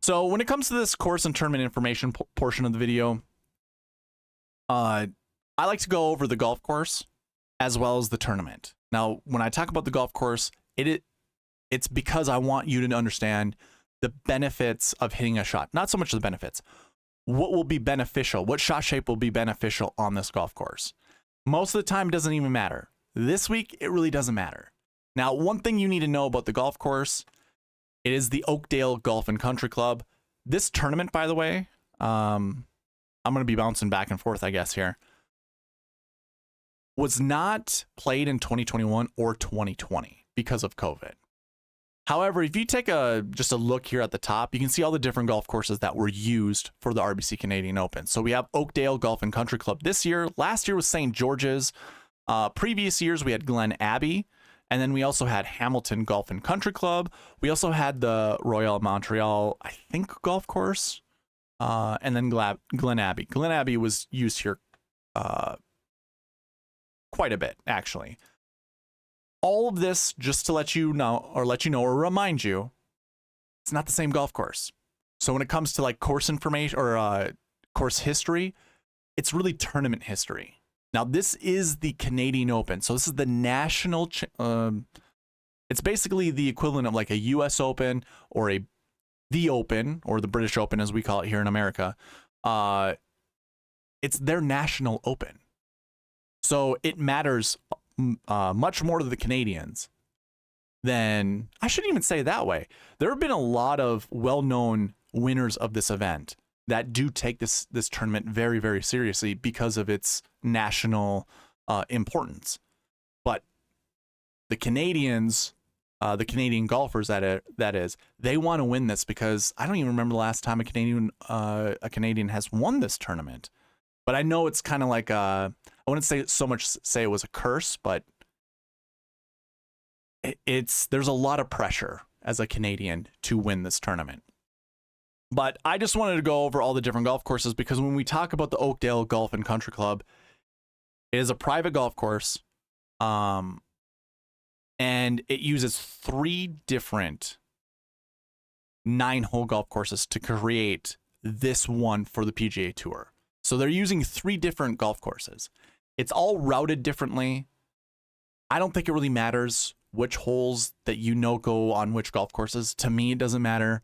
So when it comes to this course and tournament information portion of the video, I like to go over the golf course as well as the tournament. Now, when I talk about the golf course, it's because I want you to understand the benefits of hitting a shot. Not so much the benefits. What will be beneficial? What shot shape will be beneficial on this golf course? Most of the time, it doesn't even matter. This week, it really doesn't matter. Now, one thing you need to know about the golf course, it is the Oakdale Golf and Country Club. This tournament, by the way, I'm going to be bouncing back and forth, I guess, here, was not played in 2021 or 2020 because of COVID. However, if you take just a look here at the top, you can see all the different golf courses that were used for the RBC Canadian Open. So we have Oakdale Golf and Country Club this year. Last year was St. George's. Previous years, we had Glen Abbey. And then we also had Hamilton Golf and Country Club. We also had the Royal Montreal, I think, golf course. And then Glen Abbey. Glen Abbey was used here quite a bit, actually. All of this, just to let you know or remind you, it's not the same golf course. So when it comes to like course information or course history, it's really tournament history. Now, this is the Canadian Open. So this is the national, it's basically the equivalent of like a US Open or the Open or the British Open as we call it here in America. It's their national Open. So it matters much more to the Canadians than, I shouldn't even say it that way. There have been a lot of well-known winners of this event that do take this tournament very, very seriously because of its national importance. But the Canadians, the Canadian golfers, that is, they want to win this because I don't even remember the last time a Canadian has won this tournament. But I know it's kind of like I wouldn't say it was a curse, but there's a lot of pressure as a Canadian to win this tournament. But I just wanted to go over all the different golf courses because when we talk about the Oakdale Golf and Country Club, it is a private golf course, and it uses 3 different 9-hole golf courses to create this one for the PGA Tour. So they're using 3 different golf courses. It's all routed differently. I don't think it really matters which holes that go on which golf courses. To me, it doesn't matter.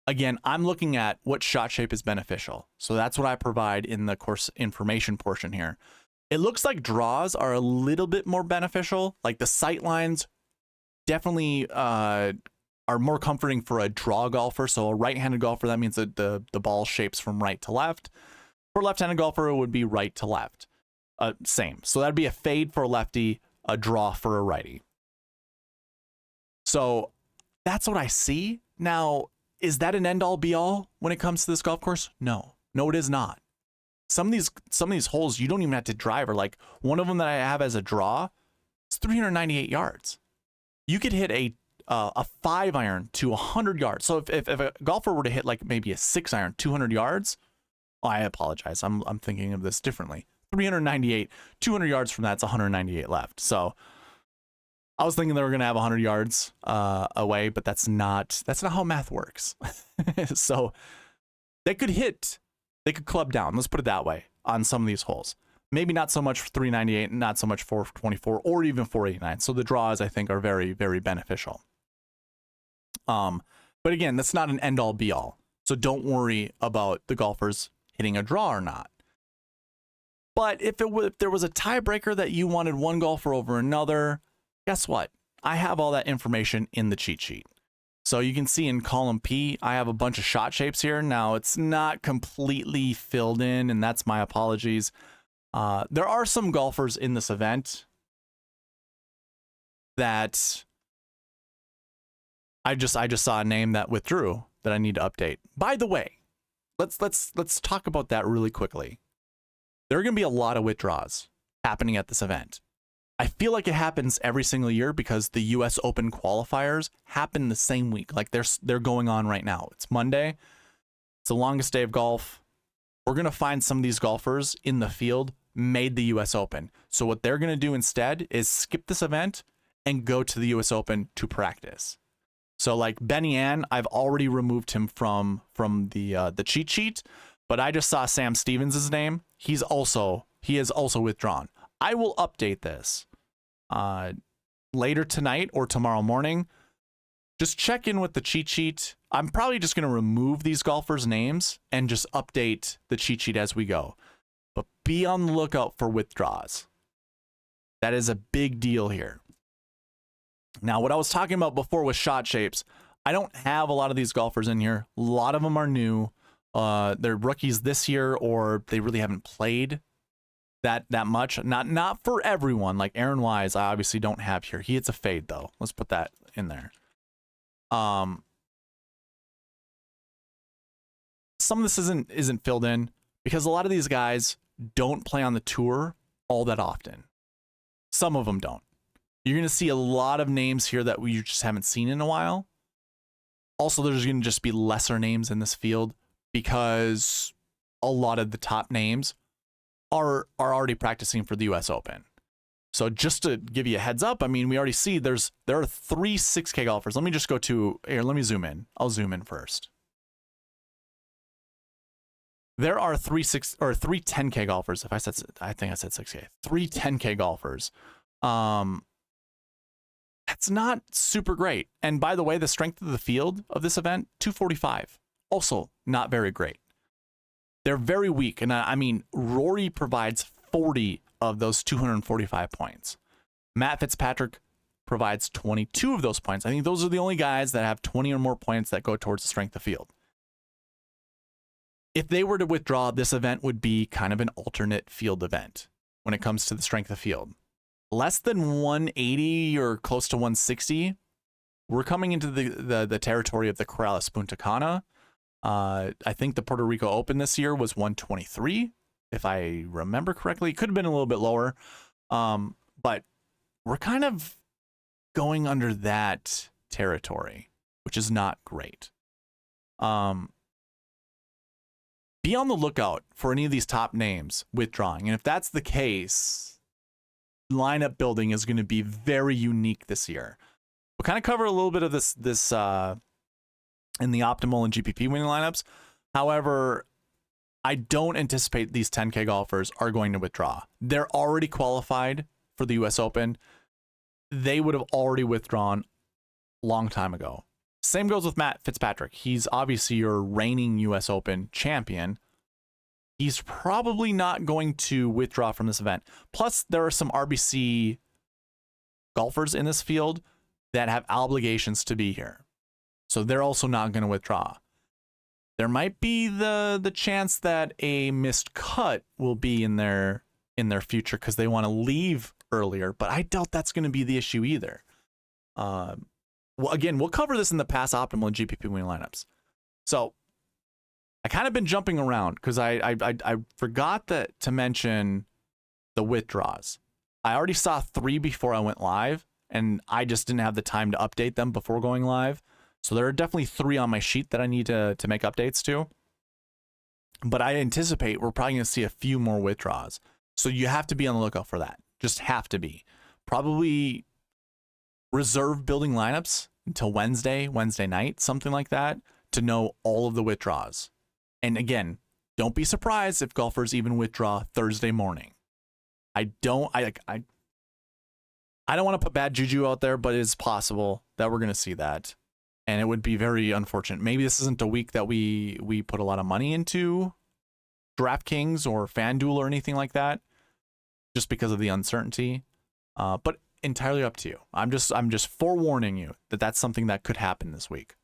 Again, I'm looking at what shot shape is beneficial. So that's what I provide in the course information portion here. It looks like draws are a little bit more beneficial. Like the sight lines definitely are more comforting for a draw golfer. So a right-handed golfer, that means that the ball shapes from right to left. For a left-handed golfer, it would be right to left. Same. So that'd be a fade for a lefty, a draw for a righty. So that's what I see. Now, is that an end-all be-all when it comes to this golf course? No. No, it is not. Some of these holes, you don't even have to drive. Or like one of them that I have as a draw, it's 398 yards. You could hit a 5-iron to 100 yards. So if a golfer were to hit like maybe a 6-iron, 200 yards, I apologize. I'm thinking of this differently. 398, 200 yards from that's 198 left. So I was thinking they were going to have 100 yards away, but that's not how math works. So they could club down. Let's put it that way on some of these holes. Maybe not so much for 398, not so much 424 or even 489. So the draws, I think, are very, very beneficial. But again, that's not an end all be all. So don't worry about the golfers hitting a draw or not. But if there was a tiebreaker that you wanted one golfer over another, guess what? I have all that information in the cheat sheet. So you can see in column P, I have a bunch of shot shapes here. Now it's not completely filled in, and that's my apologies. There are some golfers in this event that I just saw a name that withdrew that I need to update. By the way, let's talk about that really quickly. There are going to be a lot of withdrawals happening at this event. I feel like it happens every single year because the US Open qualifiers happen the same week. Like they're going on right now. It's Monday. It's the longest day of golf. We're going to find some of these golfers in the field made the US Open. So what they're going to do instead is skip this event and go to the US Open to practice. So like Benny Ann, I've already removed him from the cheat sheet, but I just saw Sam Stevens' name. He is also withdrawn. I will update this later tonight or tomorrow morning. Just check in with the cheat sheet. I'm probably just going to remove these golfers' names and just update the cheat sheet as we go. But be on the lookout for withdrawals. That is a big deal here. Now, what I was talking about before with shot shapes, I don't have a lot of these golfers in here. A lot of them are new. They're rookies this year, or they really haven't played that much. Not for everyone. Like Aaron Wise, I obviously don't have here. He hits a fade, though. Let's put that in there. Some of this isn't filled in because a lot of these guys don't play on the tour all that often. Some of them don't. You're going to see a lot of names here that we just haven't seen in a while. Also, there's going to just be lesser names in this field because a lot of the top names are already practicing for the US Open. So just to give you a heads up, I mean, we already see there are 3 6K golfers. Let me just go to here. Let me zoom in. I'll zoom in first. There are 3 10K golfers. I think I said 6K. 3 10K golfers. That's not super great. And by the way, the strength of the field of this event, 245. Also not very great. They're very weak. And I mean, Rory provides 40 of those 245 points. Matt Fitzpatrick provides 22 of those points. I think those are the only guys that have 20 or more points that go towards the strength of field. If they were to withdraw, this event would be kind of an alternate field event when it comes to the strength of field. Less than 180 or close to 160, we're coming into the territory of the Corrales Punta Cana. I think the Puerto Rico Open this year was 123, if I remember correctly. It could have been a little bit lower, but we're kind of going under that territory, which is not great. Be on the lookout for any of these top names withdrawing. And if that's the case, lineup building is going to be very unique this year. We'll kind of cover a little bit of this in the optimal and GPP winning lineups. However, I don't anticipate these 10K golfers are going to withdraw. They're already qualified for the US Open. They would have already withdrawn a long time ago. Same goes with Matt Fitzpatrick. He's obviously your reigning US Open champion. He's probably not going to withdraw from this event. Plus, there are some RBC golfers in this field that have obligations to be here. So they're also not going to withdraw. There might be the chance that a missed cut will be in their future because they want to leave earlier, but I doubt that's going to be the issue either. Well, again, we'll cover this in the past optimal and GPP winning lineups. So I kind of been jumping around because I forgot to mention the withdraws. I already saw 3 before I went live, and I just didn't have the time to update them before going live. So there are definitely 3 on my sheet that I need to make updates to. But I anticipate we're probably going to see a few more withdraws. So you have to be on the lookout for that. Just have to be. Probably reserve building lineups until Wednesday night, something like that, to know all of the withdraws. And again, don't be surprised if golfers even withdraw Thursday morning. I don't want to put bad juju out there, but it's possible that we're going to see that. And it would be very unfortunate. Maybe this isn't a week that we put a lot of money into DraftKings or FanDuel or anything like that, just because of the uncertainty. But entirely up to you. I'm just forewarning you that that's something that could happen this week.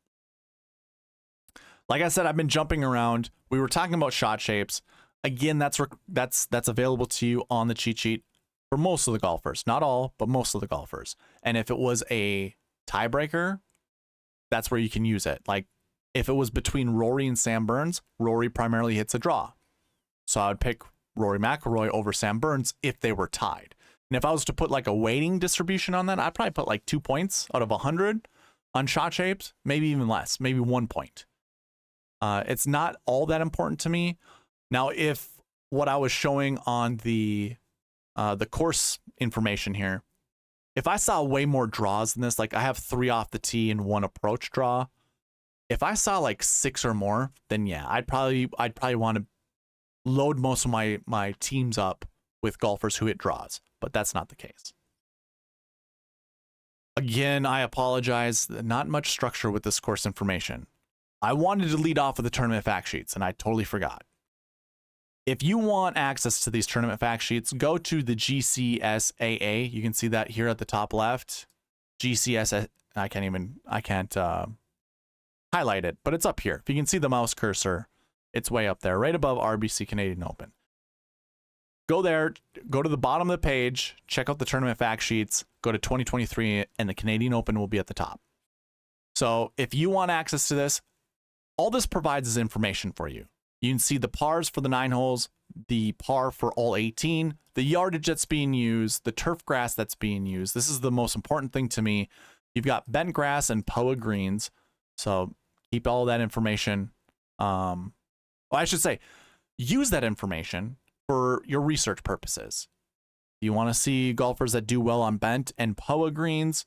Like I said, I've been jumping around. We were talking about shot shapes. Again, that's available to you on the cheat sheet for most of the golfers. Not all, but most of the golfers. And if it was a tiebreaker, that's where you can use it. Like if it was between Rory and Sam Burns, Rory primarily hits a draw. So I would pick Rory McIlroy over Sam Burns if they were tied. And if I was to put like a weighting distribution on that, I'd probably put like 2 points out of 100 on shot shapes, maybe even less, maybe 1 point. It's not all that important to me. Now, if what I was showing on the course information here, If I saw way more draws than this, like I have 3 off the tee and 1 approach draw. If I saw like 6 or more, then yeah, I'd probably want to load most of my teams up with golfers who hit draws, but that's not the case. Again, I apologize. Not much structure with this course information. I wanted to lead off with the tournament fact sheets, and I totally forgot. If you want access to these tournament fact sheets, go to the GCSAA. You can see that here at the top left. GCS, I can't highlight it, but it's up here. If you can see the mouse cursor, it's way up there, right above RBC Canadian Open. Go there, go to the bottom of the page, check out the tournament fact sheets, go to 2023, and the Canadian Open will be at the top. So if you want access to this, all this provides is information for you. You can see the pars for the 9 holes, the par for all 18, the yardage that's being used, the turf grass that's being used. This is the most important thing to me. You've got bent grass and POA greens. So keep all that information. Well, I should say, use that information for your research purposes. You want to see golfers that do well on bent and POA greens,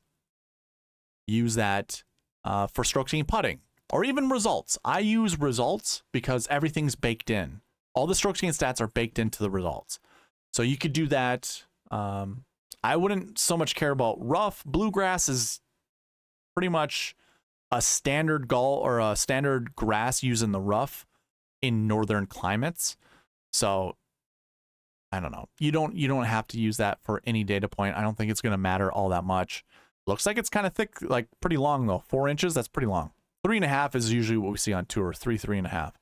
use that for stroke gain putting or even results. I use results because everything's baked in. All the stroke gain stats are baked into the results. So you could do that. I wouldn't so much care about rough. Bluegrass is pretty much a standard a standard grass used in the rough in northern climates. So I don't know. You don't have to use that for any data point. I don't think it's going to matter all that much. Looks like it's kind of thick, like pretty long though. 4 inches, that's pretty long. 3.5 is usually what we see on tour. 3.5.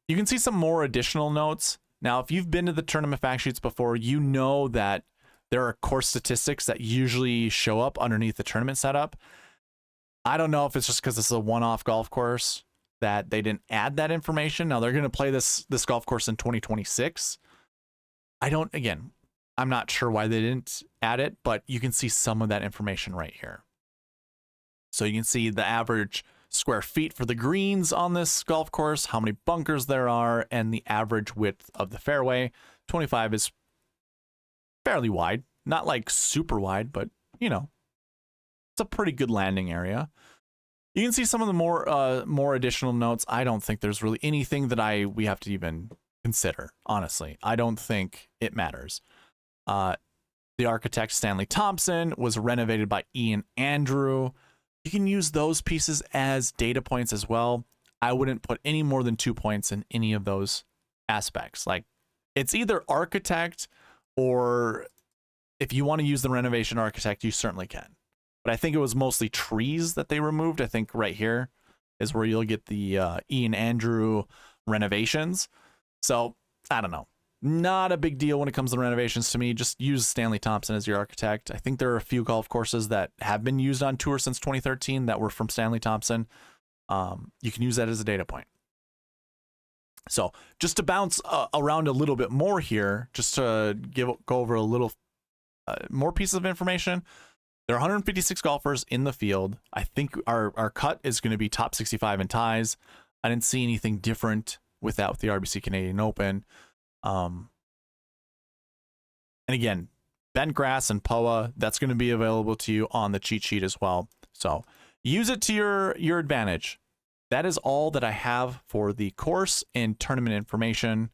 You can see some more additional notes. Now, if you've been to the tournament fact sheets before, you know that there are course statistics that usually show up underneath the tournament setup. I don't know if it's just because this is a one-off golf course that they didn't add that information. Now they're going to play this golf course in 2026. I'm not sure why they didn't add it, but you can see some of that information right here. So you can see the average square feet for the greens on this golf course, how many bunkers there are, and the average width of the fairway. 25 is fairly wide, not like super wide, but you know, it's a pretty good landing area. You can see some of the more additional notes. I don't think there's really anything that we have to even consider, honestly. I don't think it matters. The architect Stanley Thompson was renovated by Ian Andrew. You can use those pieces as data points as well. I wouldn't put any more than 2 points in any of those aspects. Like, it's either architect, or if you want to use the renovation architect, you certainly can. But I think it was mostly trees that they removed. I think right here is where you'll get the Ian Andrew renovations. So I don't know. Not a big deal when it comes to renovations to me. Just use Stanley Thompson as your architect. I think there are a few golf courses that have been used on tour since 2013 that were from Stanley Thompson. You can use that as a data point. So just to bounce around a little bit more here, just to go over a little more pieces of information. There are 156 golfers in the field. I think our cut is going to be top 65 in ties. I didn't see anything different with that with the RBC Canadian Open. And again, bent grass and POA, that's going to be available to you on the cheat sheet as well. So use it to your advantage. That is all that I have for the course and tournament information.